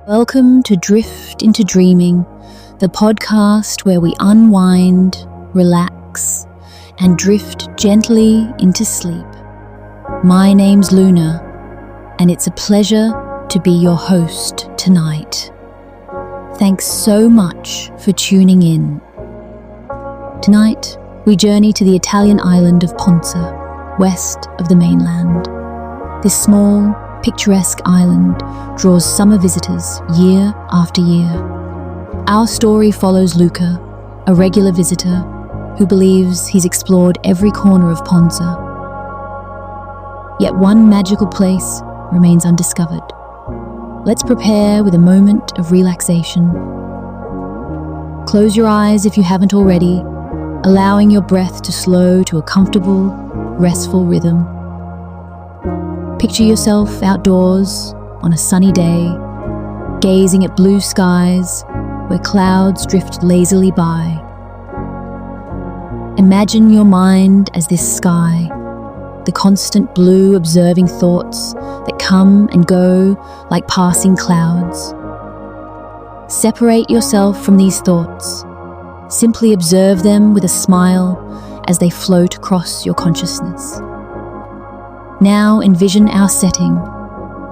Welcome to Drift into Dreaming, the podcast where we unwind, relax, and drift gently into sleep. My name's Luna, and it's a pleasure to be your host tonight. Thanks so much for tuning in. Tonight, we journey to the Italian island of Ponza, west of the mainland. This small, picturesque island draws summer visitors year after year. Our story follows Luca, a regular visitor who believes he's explored every corner of Ponza. Yet one magical place remains undiscovered. Let's prepare with a moment of relaxation. Close your eyes if you haven't already, allowing your breath to slow to a comfortable, restful rhythm. Picture yourself outdoors on a sunny day, gazing at blue skies where clouds drift lazily by. Imagine your mind as this sky, the constant blue observing thoughts that come and go like passing clouds. Separate yourself from these thoughts. Simply observe them with a smile as they float across your consciousness. Now envision our setting.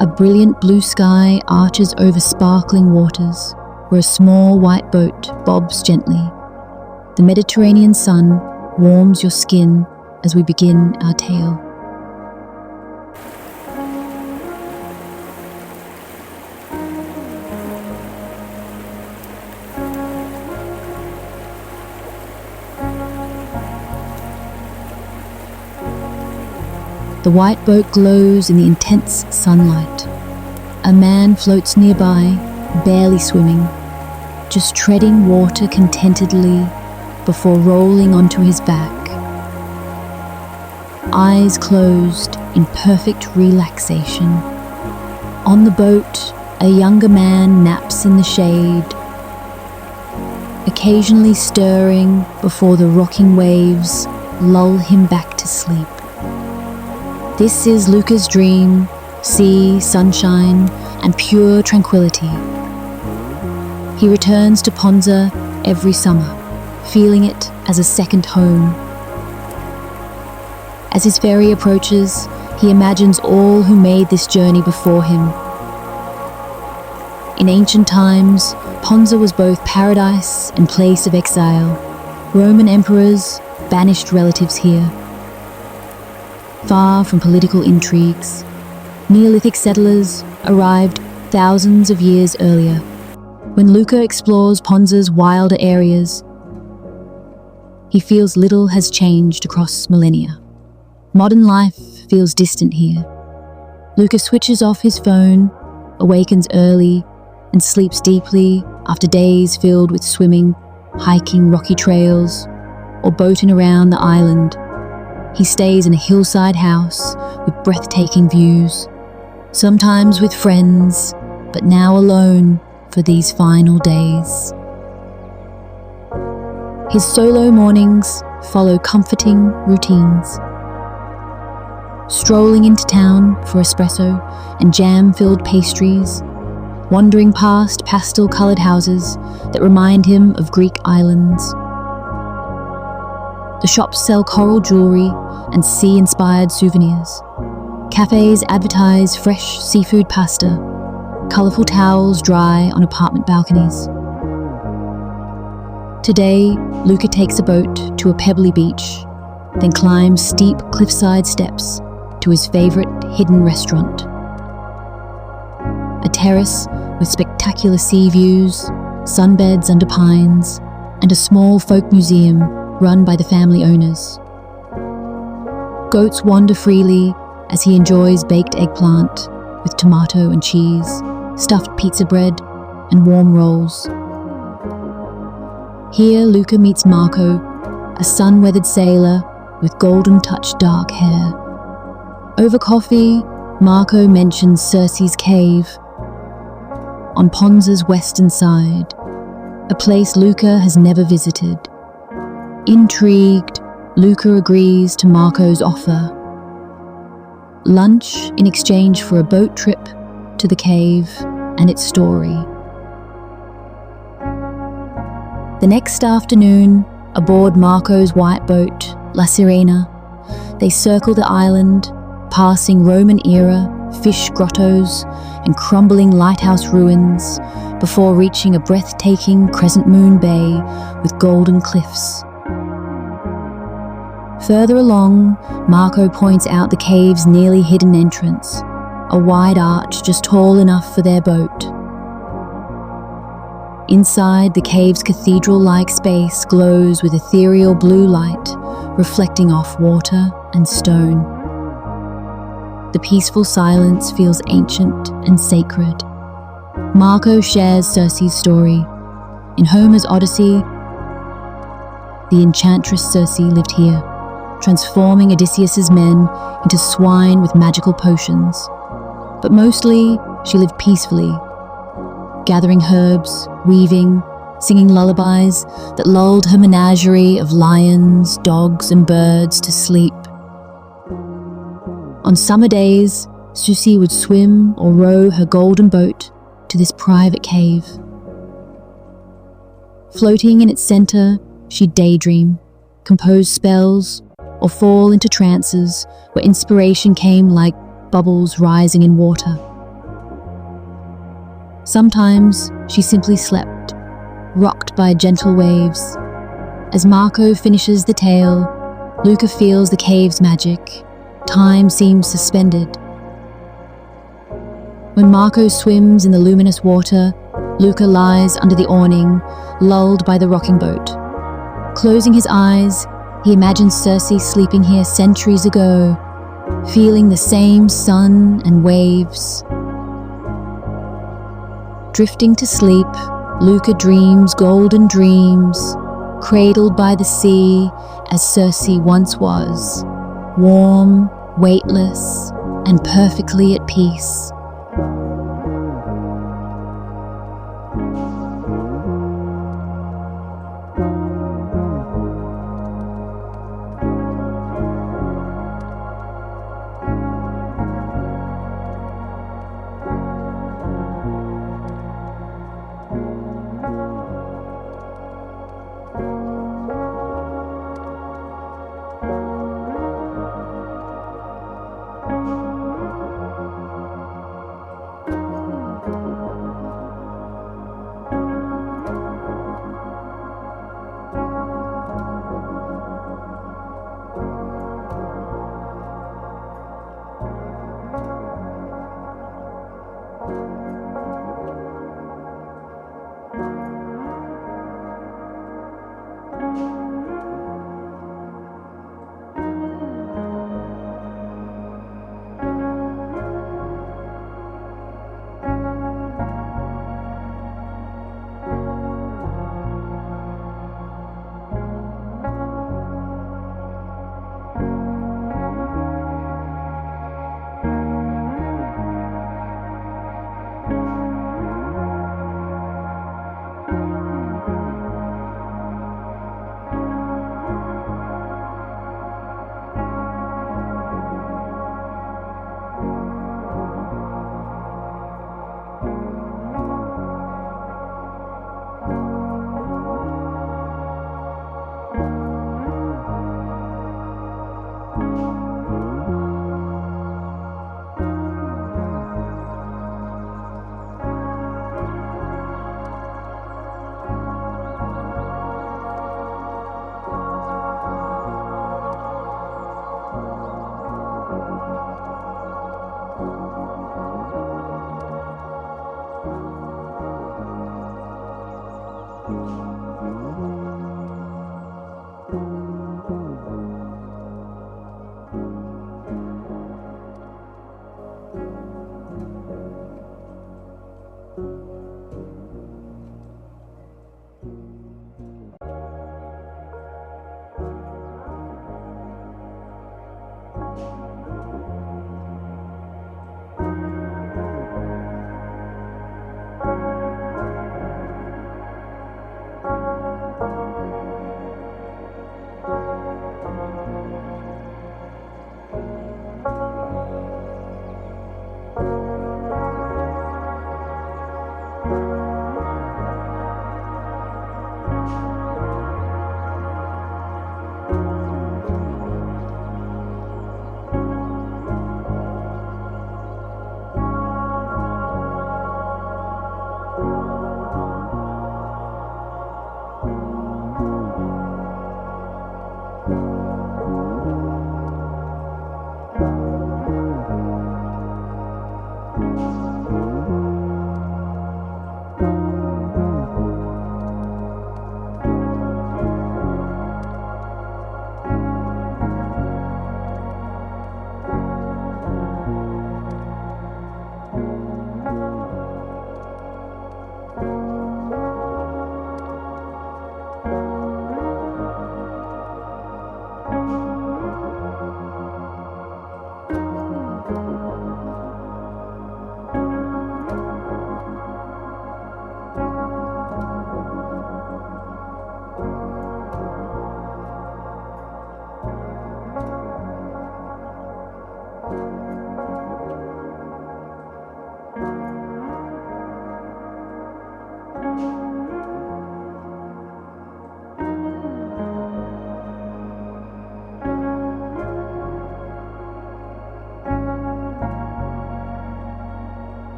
A brilliant blue sky arches over sparkling waters, where a small white boat bobs gently. The Mediterranean sun warms your skin as we begin our tale. The white boat glows in the intense sunlight. A man floats nearby, barely swimming, just treading water contentedly before rolling onto his back. Eyes closed in perfect relaxation. On the boat, a younger man naps in the shade, occasionally stirring before the rocking waves lull him back to sleep. This is Luca's dream: sea, sunshine, and pure tranquility. He returns to Ponza every summer, feeling it as a second home. As his ferry approaches, he imagines all who made this journey before him. In ancient times, Ponza was both paradise and place of exile. Roman emperors banished relatives here. Far from political intrigues, Neolithic settlers arrived thousands of years earlier. When Luca explores Ponza's wilder areas, he feels little has changed across millennia. Modern life feels distant here. Luca switches off his phone, awakens early, and sleeps deeply after days filled with swimming, hiking rocky trails, or boating around the island. He stays in a hillside house with breathtaking views, sometimes with friends, but now alone for these final days. His solo mornings follow comforting routines. Strolling into town for espresso and jam-filled pastries, wandering past pastel-coloured houses that remind him of Greek islands. The shops sell coral jewellery and sea-inspired souvenirs. Cafes advertise fresh seafood pasta. Colourful towels dry on apartment balconies. Today, Luca takes a boat to a pebbly beach, then climbs steep cliffside steps to his favourite hidden restaurant. A terrace with spectacular sea views, sunbeds under pines, and a small folk museum run by the family owners. Goats wander freely as he enjoys baked eggplant with tomato and cheese, stuffed pizza bread, and warm rolls. Here Luca meets Marco, a sun-weathered sailor with golden-touched dark hair. Over coffee, Marco mentions Circe's cave on Ponza's western side, a place Luca has never visited. Intrigued, Luca agrees to Marco's offer. Lunch in exchange for a boat trip to the cave, and its story. The next afternoon, aboard Marco's white boat, La Sirena, they circle the island, passing Roman-era fish grottos and crumbling lighthouse ruins before reaching a breathtaking crescent moon bay with golden cliffs. Further along, Marco points out the cave's nearly hidden entrance, a wide arch just tall enough for their boat. Inside, the cave's cathedral-like space glows with ethereal blue light, reflecting off water and stone. The peaceful silence feels ancient and sacred. Marco shares Circe's story. In Homer's Odyssey, the enchantress Circe lived here, transforming Odysseus's men into swine with magical potions. But mostly, she lived peacefully, gathering herbs, weaving, singing lullabies that lulled her menagerie of lions, dogs, and birds to sleep. On summer days, Circe would swim or row her golden boat to this private cave. Floating in its center, she'd daydream, compose spells, or fall into trances where inspiration came like bubbles rising in water. Sometimes she simply slept, rocked by gentle waves. As Marco finishes the tale, Luca feels the cave's magic. Time seems suspended. When Marco swims in the luminous water, Luca lies under the awning, lulled by the rocking boat. Closing his eyes, he imagines Circe sleeping here centuries ago, feeling the same sun and waves. Drifting to sleep, Luca dreams golden dreams, cradled by the sea as Circe once was, warm, weightless, and perfectly at peace.